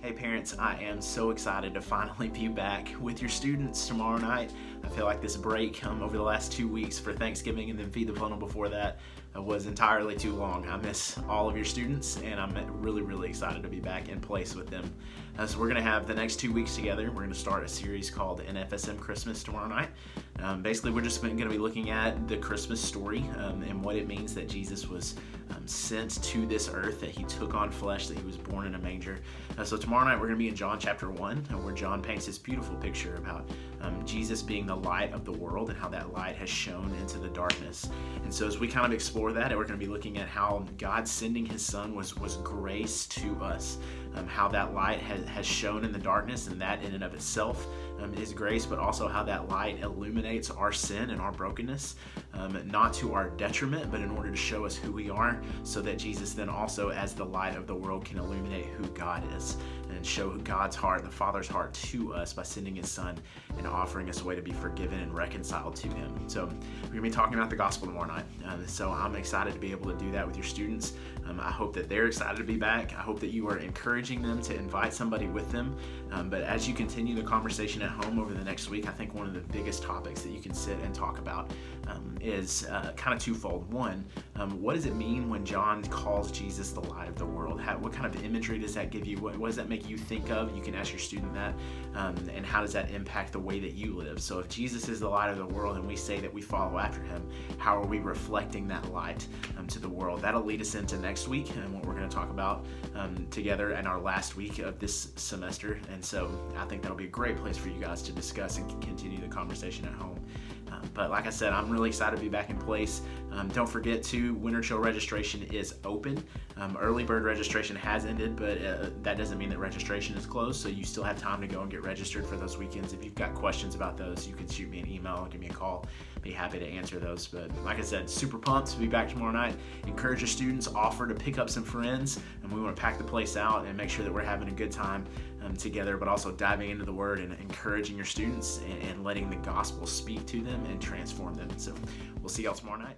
Hey parents, I am so excited to finally be back with your students tomorrow night. I feel like this break over the last 2 weeks for Thanksgiving and then Feed the Funnel before that was entirely too long. I miss all of your students and I'm really excited to be back in place with them. So we're going to have the next 2 weeks together. We're going to start a series called NFSM Christmas tomorrow night. Basically, we're just going to be looking at the Christmas story and what it means that Jesus was sent to this earth, that he took on flesh, that he was born in a manger. So tomorrow night we're going to be in John chapter 1, where John paints this beautiful picture about Jesus being the light of the world and how that light has shone into the darkness. And so as we kind of explore that, we're going to be looking at how God sending his son was grace to us, how that light has shone in the darkness, and that in and of itself is grace, but also how that light illuminates our sin and our brokenness, not to our detriment, but in order to show us who we are, so that Jesus then also, as the light of the world, can illuminate who God is and show God's heart, the Father's heart, to us by sending his son and offering us a way to be forgiven and reconciled to him. So we're going to be talking about the gospel tomorrow night. So I'm excited to be able to do that with your students. I hope that they're excited to be back. I hope that you are encouraging them to invite somebody with them. But as you continue the conversation at home over the next week, I think one of the biggest topics that you can sit and talk about is kind of twofold. One, what does it mean when John calls Jesus the light of the world? What kind of imagery does that give you? What does that make you think of? You can ask your student that. And how does that impact the way that you live? So if Jesus is the light of the world and we say that we follow after him, how are we reflecting that light to the world? That'll lead us into next week and what we're going to talk about together in our last week of this semester. And so I think that'll be a great place for you guys to discuss and continue the conversation at home. But like I said, I'm really excited to be back in place. Don't forget to Winter Chill registration is open. Early bird registration has ended, but that doesn't mean that registration is closed, so you still have time to go and get registered for those weekends. If you've got questions about those, you can shoot me an email or give me a call. Be happy to answer those. But like I said, super pumped to be back tomorrow night. Encourage your students, offer to pick up some friends, and we want to pack the place out and make sure that we're having a good time together, but also diving into the Word and encouraging your students and letting the gospel speak to them and transform them. So we'll see y'all tomorrow night.